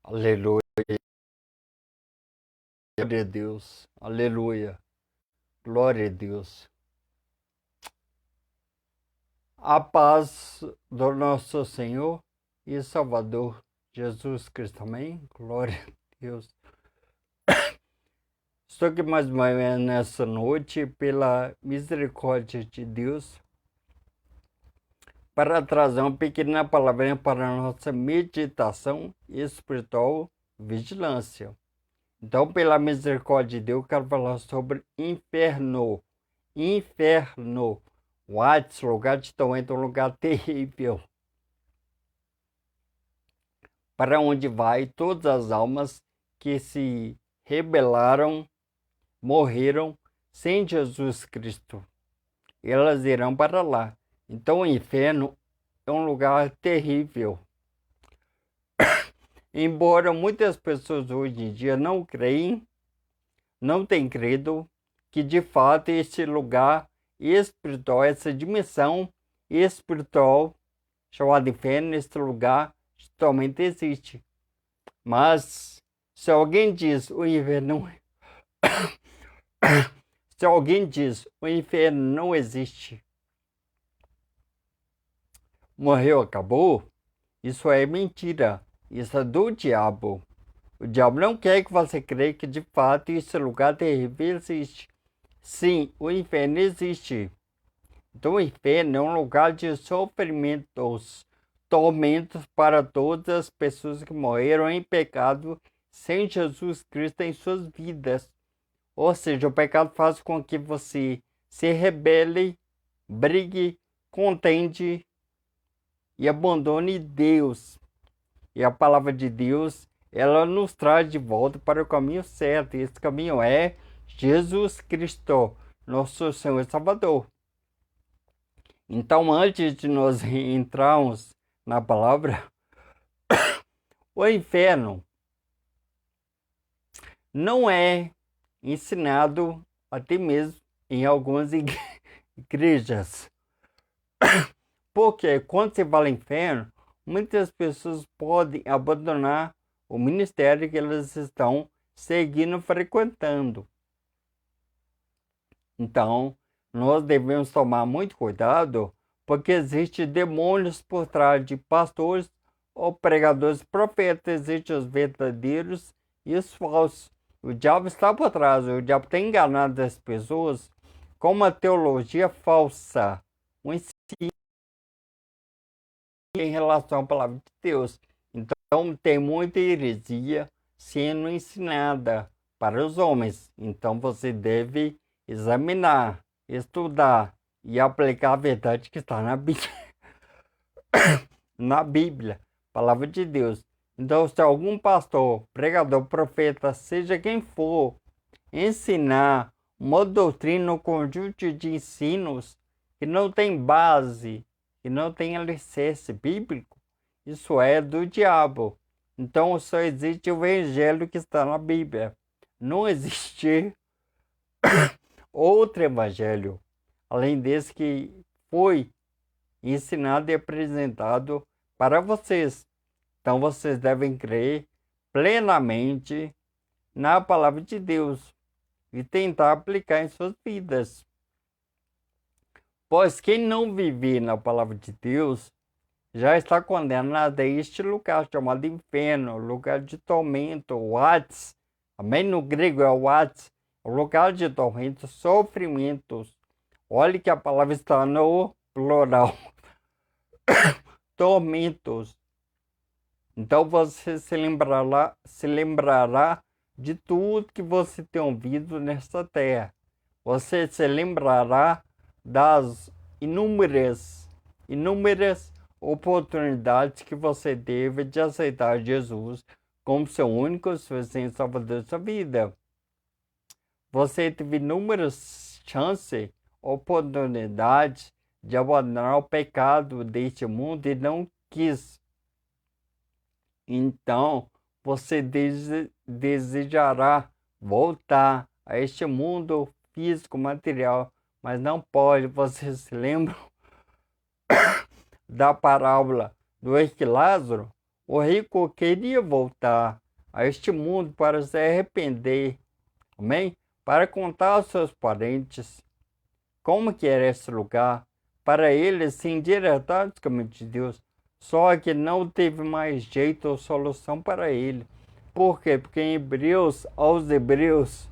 Aleluia, glória a Deus, aleluia, glória a Deus. A paz do nosso Senhor e Salvador Jesus Cristo, amém? Glória a Deus. Estou aqui mais uma vez nessa noite, pela misericórdia de Deus, para trazer uma pequena palavrinha para a nossa meditação espiritual, vigilância. Então, pela misericórdia de Deus, eu quero falar sobre inferno. Inferno. O Hades, lugar de tormento, um lugar terrível. Para onde vai todas as almas que se rebelaram, morreram sem Jesus Cristo. Elas irão para lá. Então, o inferno é um lugar terrível. Embora muitas pessoas hoje em dia não creem, não têm crido, que de fato esse lugar espiritual, essa dimensão espiritual chamada inferno, esse lugar totalmente existe. Mas se alguém diz o inferno se alguém diz o inferno não existe, morreu, acabou, isso é mentira. Isso é do diabo. O diabo não quer que você creia que de fato esse lugar terrível existe. Sim, o inferno existe. Então o inferno é um lugar de sofrimentos, tormentos para todas as pessoas que morreram em pecado sem Jesus Cristo em suas vidas. Ou seja, o pecado faz com que você se rebele, brigue, contende e abandone Deus. E a palavra de Deus, ela nos traz de volta para o caminho certo. E esse caminho é Jesus Cristo, nosso Senhor e Salvador. Então, antes de nós entrarmos na palavra, o inferno não é ensinado até mesmo em algumas igrejas. Porque quando você fala inferno, muitas pessoas podem abandonar o ministério que elas estão seguindo, frequentando. Então, nós devemos tomar muito cuidado, porque existem demônios por trás de pastores ou pregadores profetas. Existem os verdadeiros e os falsos. O diabo está por trás, o diabo tem enganado as pessoas com uma teologia falsa, um ensino em relação à palavra de Deus. Então, tem muita heresia sendo ensinada para os homens. Então, você deve examinar, estudar e aplicar a verdade que está na Bíblia. Na Bíblia, palavra de Deus. Então, se algum pastor, pregador, profeta, seja quem for, ensinar uma doutrina, um conjunto de ensinos que não tem base, que não tem alicerce bíblico, isso é do diabo. Então, só existe o evangelho que está na Bíblia. Não existe outro evangelho, além desse que foi ensinado e apresentado para vocês. Então, vocês devem crer plenamente na palavra de Deus e tentar aplicar em suas vidas. Pois quem não viver na palavra de Deus já está condenado a este lugar chamado inferno, lugar de tormento, o Hades. Amém? No grego é o Hades, o lugar de tormento, sofrimentos. Olhe que a palavra está no plural. Tormentos. Então você se lembrará de tudo que você tem ouvido nesta terra. Você se lembrará das inúmeras oportunidades que você teve de aceitar Jesus como seu único suficiente Salvador da sua vida. Você teve inúmeras chances, oportunidades de abandonar o pecado deste mundo e não quis. Então, você desejará voltar a este mundo físico, material, mas não pode. Você se lembra da parábola do ex Lázaro? O rico queria voltar a este mundo para se arrepender, amém? Para contar aos seus parentes como que era esse lugar, para eles se endireitar dos caminhos de Deus. Só que não teve mais jeito ou solução para ele. Por quê? Porque em aos Hebreus,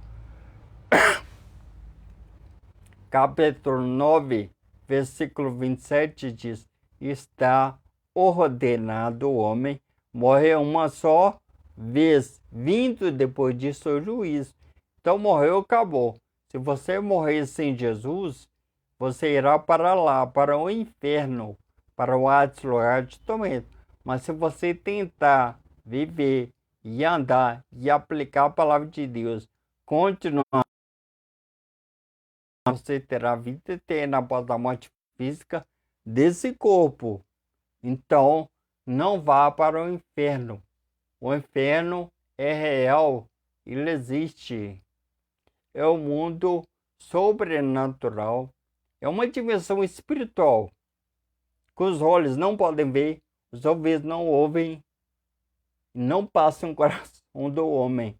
capítulo 9, versículo 27 diz: está ordenado o homem morrer uma só vez, vindo depois disso o juízo. Então morreu, acabou. Se você morrer sem Jesus, você irá para lá, para o inferno, para o lugar de tormento. Mas se você tentar viver e andar e aplicar a palavra de Deus, continuar, você terá vida eterna após a morte física desse corpo. Então, não vá para o inferno. O inferno é real, ele existe. É um mundo sobrenatural. É uma dimensão espiritual que os olhos não podem ver, os ouvidos não ouvem, não passam o coração do homem.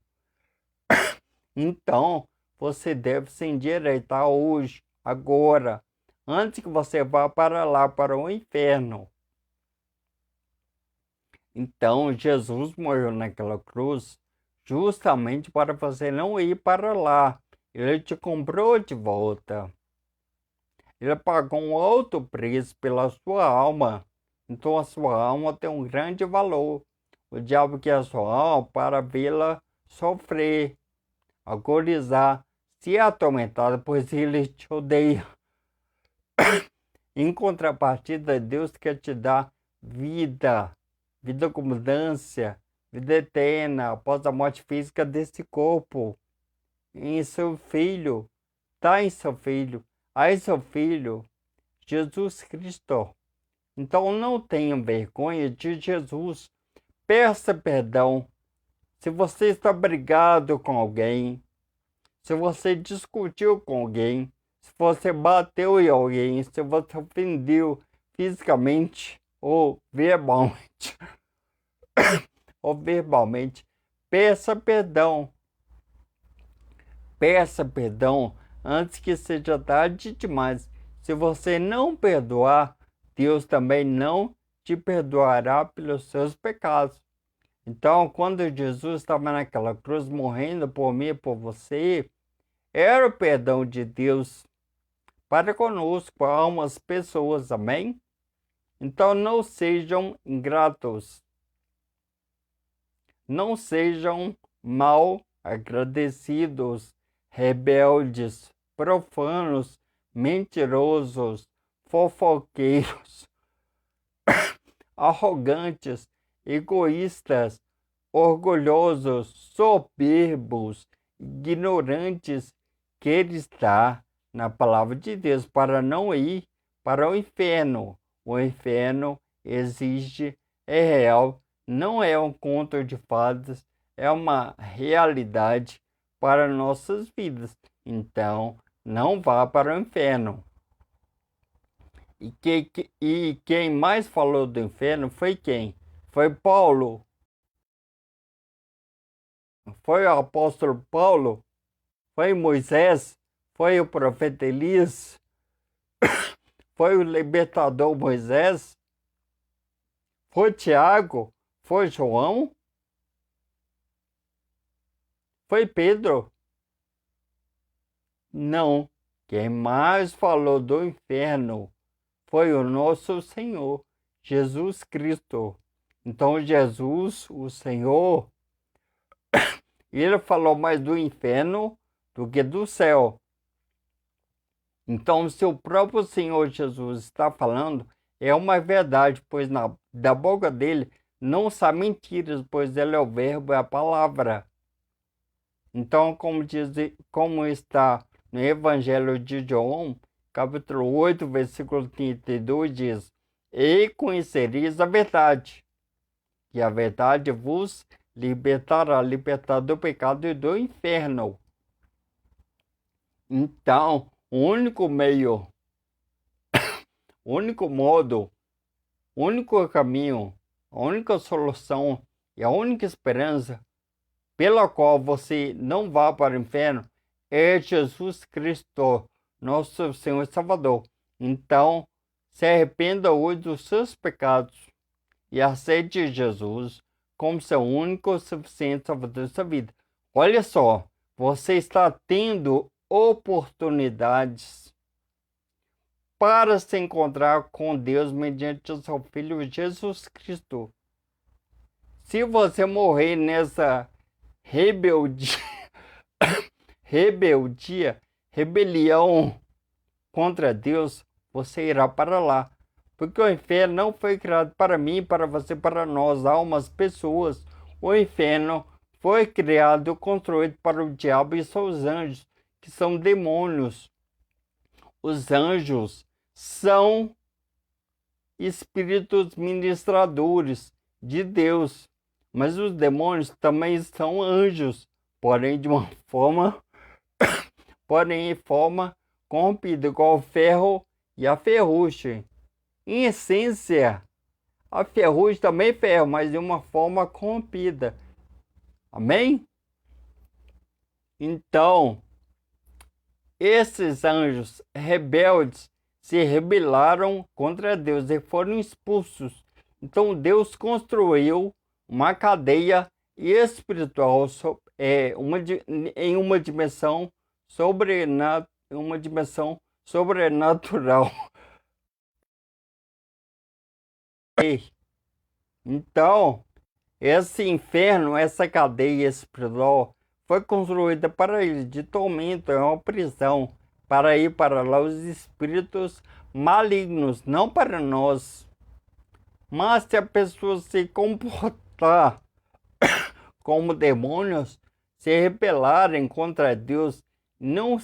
Então, você deve se endireitar hoje, agora, antes que você vá para lá, para o inferno. Então, Jesus morreu naquela cruz justamente para você não ir para lá. Ele te comprou de volta. Ele pagou um alto preço pela sua alma. Então, a sua alma tem um grande valor. O diabo quer a sua alma para vê-la sofrer, agonizar, ser atormentada, pois ele te odeia. Em contrapartida, Deus quer te dar vida, vida com abundância, vida eterna, após a morte física desse corpo. Em seu Filho, está em seu Filho, aí seu Filho, Jesus Cristo. Então não tenham vergonha de Jesus. Peça perdão. Se você está brigado com alguém, se você discutiu com alguém, se você bateu em alguém, se você ofendeu fisicamente ou verbalmente, peça perdão. Peça perdão antes que seja tarde demais. Se você não perdoar, Deus também não te perdoará pelos seus pecados. Então, quando Jesus estava naquela cruz morrendo por mim e por você, era o perdão de Deus para conosco, almas, pessoas, amém? Então, não sejam ingratos, não sejam mal agradecidos, rebeldes, profanos, mentirosos, fofoqueiros, arrogantes, egoístas, orgulhosos, soberbos, ignorantes, quer estar na palavra de Deus para não ir para o inferno. O inferno existe, é real, não é um conto de fadas, é uma realidade para nossas vidas. Então, não vá para o inferno. E quem mais falou do inferno foi quem? Foi Paulo. Foi o apóstolo Paulo. Foi Moisés. Foi o profeta Elias. Foi o libertador Moisés. Foi Tiago. Foi João. Foi Pedro. Não. Quem mais falou do inferno foi o nosso Senhor, Jesus Cristo. Então, Jesus, o Senhor, ele falou mais do inferno do que do céu. Então, se o próprio Senhor Jesus está falando, é uma verdade, pois da boca dele não sai mentiras, pois ele é o verbo, é a palavra. Então, como está no Evangelho de João, capítulo 8, versículo 32, diz: e conhecereis a verdade, e a verdade vos libertar do pecado e do inferno. Então, o único meio, o único modo, o único caminho, a única solução e a única esperança pela qual você não vá para o inferno é Jesus Cristo, nosso Senhor e Salvador. Então, se arrependa hoje dos seus pecados e aceite Jesus como seu único e suficiente Salvador da sua vida. Olha só, você está tendo oportunidades para se encontrar com Deus mediante o seu Filho Jesus Cristo. Se você morrer nessa rebeldia, rebelião contra Deus, você irá para lá. Porque o inferno não foi criado para mim, para você, para nós, almas, pessoas. O inferno foi criado, construído para o diabo e seus anjos, que são demônios. Os anjos são espíritos ministradores de Deus, mas os demônios também são anjos, porém de uma forma, porém em forma corrompida, igual o ferro e a ferrugem. Em essência, a ferrugem também é ferro, mas de uma forma corrompida. Amém? Então, esses anjos rebeldes se rebelaram contra Deus e foram expulsos. Então, Deus construiu uma cadeia espiritual em uma dimensão sobrenatural. Então, esse inferno, essa cadeia espiritual, foi construída para ele, de tormento, é uma prisão, para ir para lá os espíritos malignos, não para nós. Mas se a pessoa se comportar como demônios, se rebelarem contra Deus, não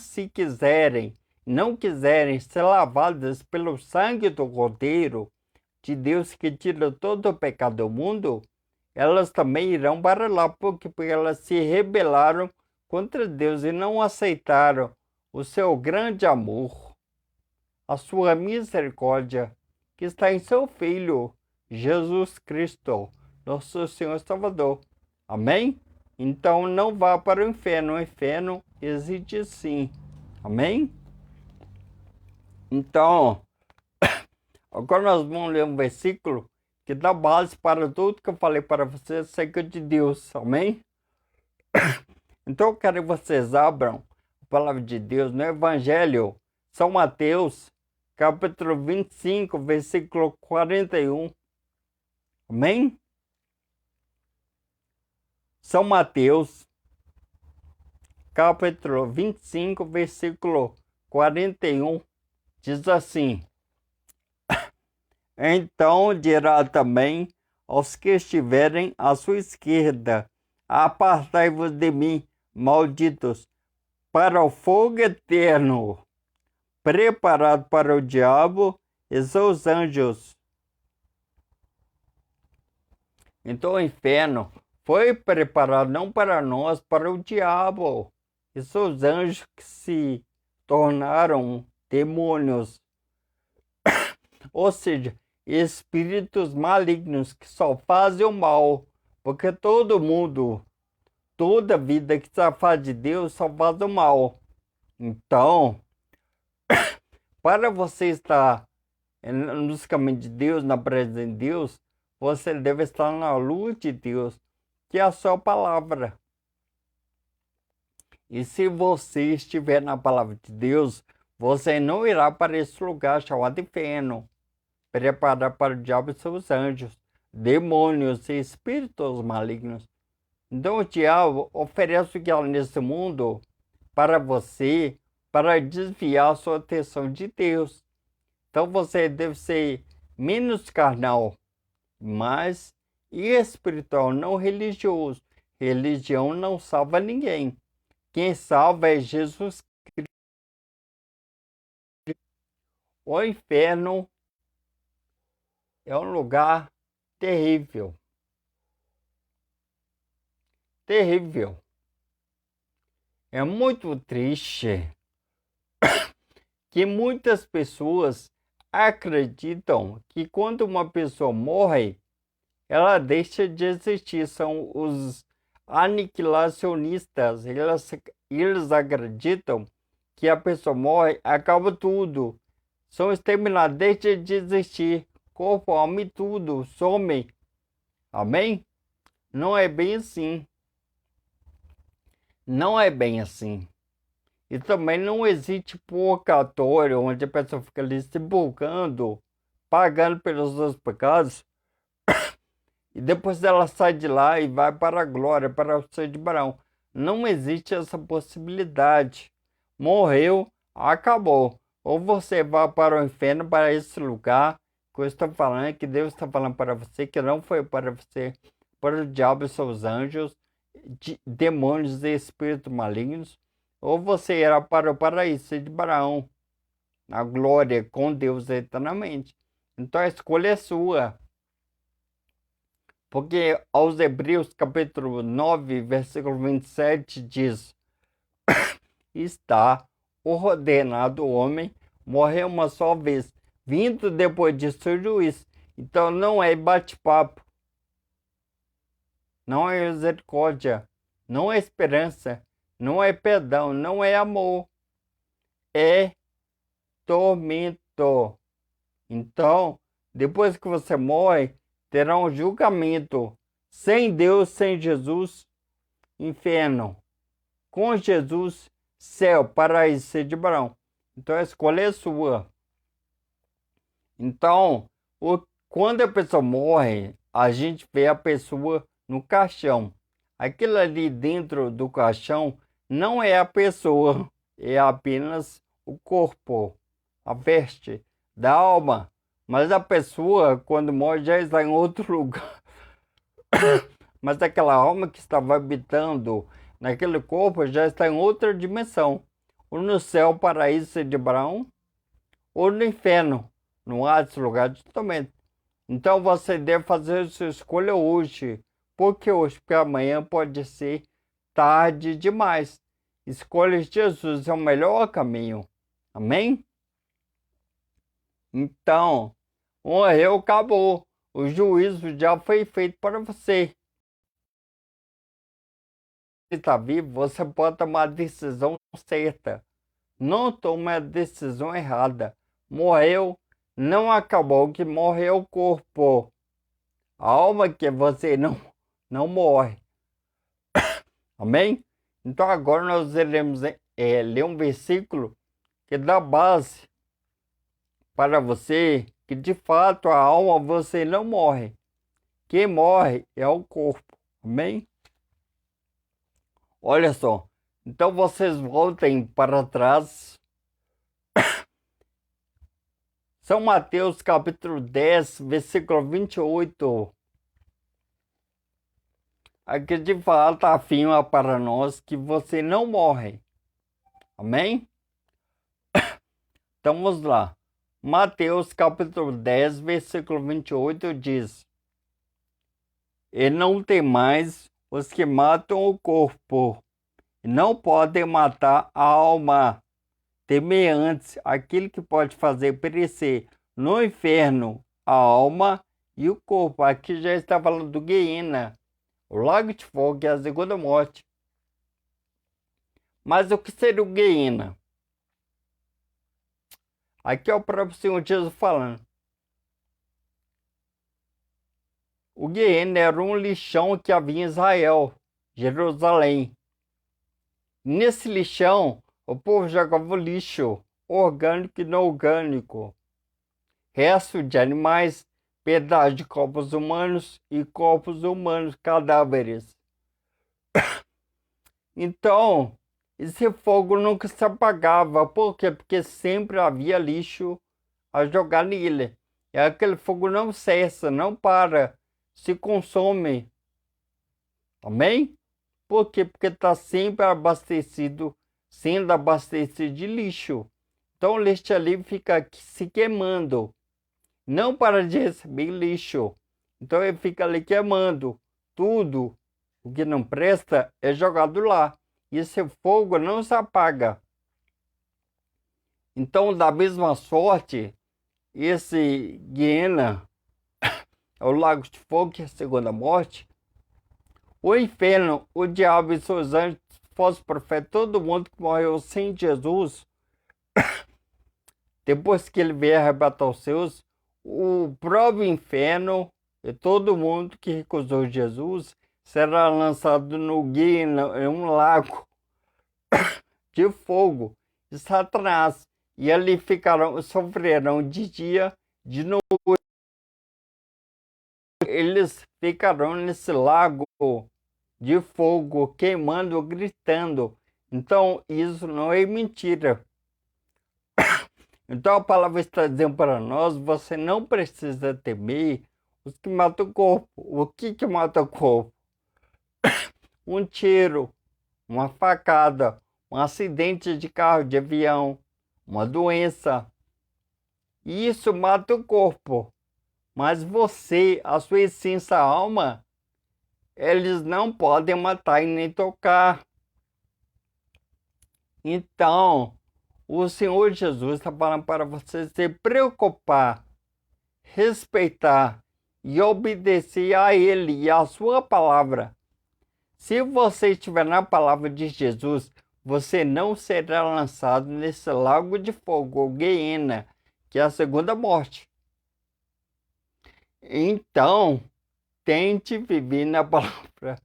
quiserem ser lavadas pelo sangue do Cordeiro de Deus que tira todo o pecado do mundo, elas também irão para lá, porque elas se rebelaram contra Deus e não aceitaram o seu grande amor, a sua misericórdia, que está em seu Filho, Jesus Cristo, nosso Senhor e Salvador. Amém? Então não vá para o inferno existe sim. Amém? Então, agora nós vamos ler um versículo que dá base para tudo que eu falei para vocês acerca de Deus. Amém? Então eu quero que vocês abram a palavra de Deus no Evangelho, São Mateus, capítulo 25, versículo 41. Amém? São Mateus, capítulo 25, versículo 41, diz assim: Então dirá também aos que estiverem à sua esquerda: Apartai-vos de mim, malditos, para o fogo eterno, preparado para o diabo e seus anjos. Então o inferno foi preparado não para nós, para o diabo e seus anjos que se tornaram demônios. Ou seja, espíritos malignos que só fazem o mal, porque todo mundo, toda vida que se afasta de Deus só faz o mal. Então, para você estar nos caminhos de Deus, na presença de Deus, você deve estar na luz de Deus, que é a sua palavra. E se você estiver na palavra de Deus, você não irá para esse lugar chamado inferno, preparado para o diabo e seus anjos, demônios e espíritos malignos. Então o diabo oferece o que há nesse mundo para você, para desviar a sua atenção de Deus. Então você deve ser menos carnal, mais espiritual, não religioso. Religião não salva ninguém. Quem salva é Jesus Cristo. O inferno é um lugar terrível. Terrível. É muito triste que muitas pessoas acreditam que quando uma pessoa morre, ela deixa de existir. São os aniquilacionistas. Eles acreditam que a pessoa morre, acaba tudo. São exterminados, deixa de existir. Corpo, alma e tudo, some. Amém? Não é bem assim. Não é bem assim. E também não existe purgatório, onde a pessoa fica ali se purgando, pagando pelos seus pecados, e depois ela sai de lá e vai para a glória, para o céu de Abraão. Não existe essa possibilidade. Morreu, acabou. Ou você vai para o inferno, para esse lugar que eu estou falando, que Deus está falando para você, que não foi para você, para o diabo e seus anjos, demônios e espíritos malignos. Ou você irá para o paraíso de Abraão, na glória com Deus eternamente. Então a escolha é sua. Porque aos Hebreus capítulo 9, versículo 27 diz: está ordenado o homem morrer uma só vez, vindo depois disso o juízo. Então não é bate-papo, não é misericórdia, não é esperança, não é perdão, não é amor, é tormento. Então, depois que você morre, terá um julgamento. Sem Deus, sem Jesus, inferno. Com Jesus, céu, paraíso de Abraão. Então a escolha é sua. Então, quando a pessoa morre, a gente vê a pessoa no caixão. Aquilo ali dentro do caixão não é a pessoa, é apenas o corpo, a veste da alma. Mas a pessoa, quando morre, já está em outro lugar. Mas aquela alma que estava habitando naquele corpo já está em outra dimensão. Ou no céu, paraíso de Abraão, ou no inferno, no alto lugar de tormento. Então você deve fazer a sua escolha hoje. Por que hoje? Porque amanhã pode ser tarde demais. Escolha Jesus, é o melhor caminho. Amém? Então, morreu, acabou. O juízo já foi feito para você. Se está vivo, você pode tomar a decisão certa. Não tome a decisão errada. Morreu, não acabou, que morreu o corpo. A alma que você não morre. Amém? Então agora nós iremos ler um versículo que dá base para você que de fato a alma você não morre. Quem morre é o corpo. Amém? Olha só. Então vocês voltem para trás. São Mateus capítulo 10, versículo 28. Aqui de fato afirma para nós que você não morre. Amém? Então vamos lá. Mateus capítulo 10, versículo 28 diz: e não tem mais os que matam o corpo, e não podem matar a alma. Temer antes aquilo que pode fazer perecer no inferno a alma e o corpo. Aqui já está falando do Guiena, o lago de fogo, que é a segunda morte. Mas o que seria o Guiena? Aqui é o próprio Senhor Jesus falando. O Guiena era um lixão que havia em Israel, Jerusalém. Nesse lixão, o povo jogava lixo, orgânico e não orgânico, resto de animais, pedaços de corpos humanos e corpos humanos, cadáveres. Então, esse fogo nunca se apagava. Por quê? Porque sempre havia lixo a jogar nele. E aquele fogo não cessa, não para, se consome. Amém? Por quê? Porque está sempre abastecido, sendo abastecido de lixo. Então o lixo ali fica se queimando. Não para de receber lixo. Então ele fica ali queimando. Tudo o que não presta é jogado lá. E esse fogo não se apaga. Então, da mesma sorte, esse Guiena é o lago de fogo, que é a segunda morte. O inferno, o diabo e seus anjos, falsos profetas, todo mundo que morreu sem Jesus, depois que ele vier arrebatar os seus, o próprio inferno e todo mundo que recusou Jesus será lançado no Guiana, em um lago de fogo de Satanás. E ali sofrerão de dia, de noite. Eles ficarão nesse lago de fogo, queimando, gritando. Então, isso não é mentira. Então, a palavra está dizendo para nós, você não precisa temer os que matam o corpo. O que mata o corpo? Um tiro, uma facada, um acidente de carro, de avião, uma doença. Isso mata o corpo. Mas você, a sua essência, a alma, eles não podem matar e nem tocar. Então, o Senhor Jesus está falando para você se preocupar, respeitar e obedecer a Ele e a sua palavra. Se você estiver na palavra de Jesus, você não será lançado nesse lago de fogo, ou Guiena, que é a segunda morte. Então, tente viver na palavra.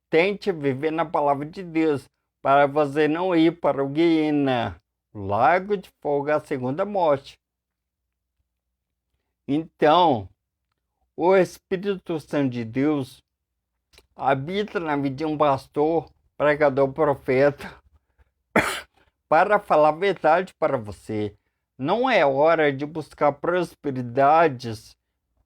Tente viver na palavra de Deus, para você não ir para o Guiena, o lago de fogo, a segunda morte. Então, o Espírito Santo de Deus habita na vida de um pastor, pregador, profeta, para falar a verdade para você. Não é hora de buscar prosperidades,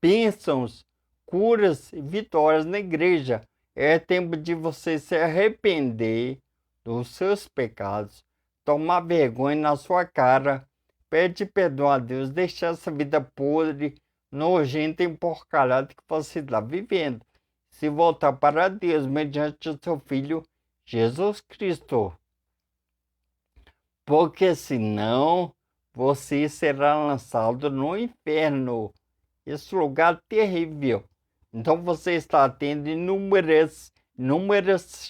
bênçãos, curas e vitórias na igreja. É tempo de você se arrepender dos seus pecados, tomar vergonha na sua cara, pede perdão a Deus, deixar essa vida podre, nojenta e emporcalhada que você está vivendo. Se voltar para Deus mediante o seu Filho Jesus Cristo. Porque senão você será lançado no inferno, esse lugar terrível. Então você está tendo inúmeras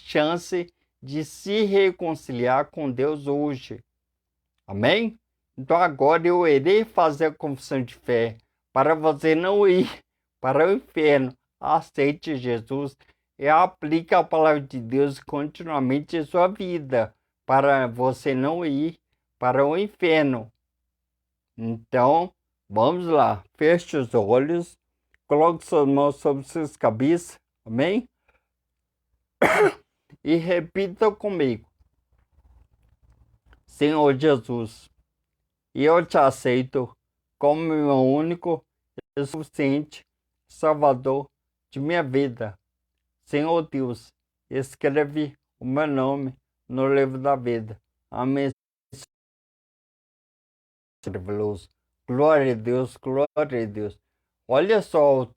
chances de se reconciliar com Deus hoje. Amém? Então agora eu irei fazer a confissão de fé para você não ir para o inferno. Aceite Jesus e aplique a palavra de Deus continuamente em sua vida, para você não ir para o inferno. Então, vamos lá. Feche os olhos, coloque suas mãos sobre suas cabeças, amém? E repita comigo. Senhor Jesus, eu te aceito como meu único e suficiente Salvador de minha vida. Senhor Deus, escreve o meu nome no livro da vida. Amém. Glória a Deus, glória a Deus. Olha só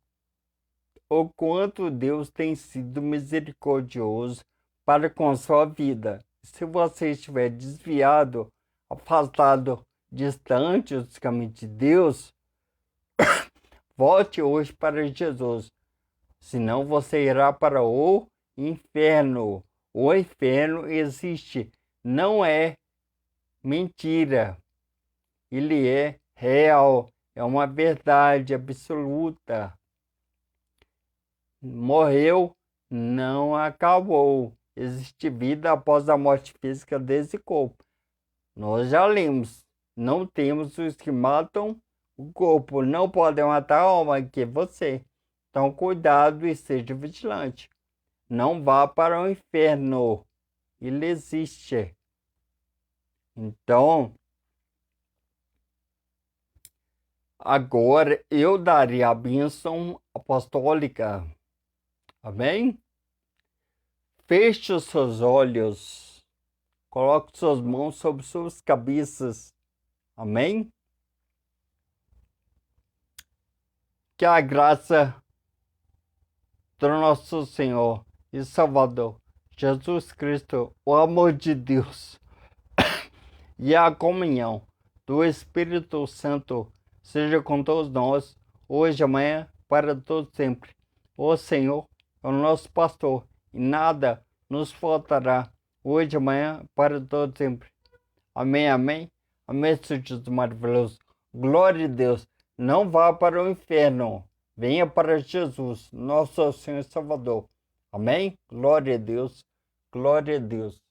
o quanto Deus tem sido misericordioso para com a sua vida. Se você estiver desviado, afastado, distante dos caminhos de Deus, volte hoje para Jesus. Senão você irá para o inferno. O inferno existe, não é mentira. Ele é real, é uma verdade absoluta. Morreu, não acabou. Existe vida após a morte física desse corpo. Nós já lemos, não temos os que matam o corpo, não podem matar a alma, que é você. Então cuidado e seja vigilante. Não vá para o inferno, ele existe. Então, agora eu darei a bênção apostólica. Amém? Feche os seus olhos. Coloque suas mãos sobre suas cabeças. Amém? Que a graça do nosso Senhor e Salvador Jesus Cristo, o amor de Deus e a comunhão do Espírito Santo seja com todos nós, hoje, amanhã, para todo sempre. O Senhor é o nosso pastor, e nada nos faltará, hoje, amanhã, para todo sempre. Amém, amém. Amém, Senhor Jesus maravilhoso. Glória a Deus. Não vá para o inferno. Venha para Jesus, nosso Senhor e Salvador. Amém? Glória a Deus. Glória a Deus.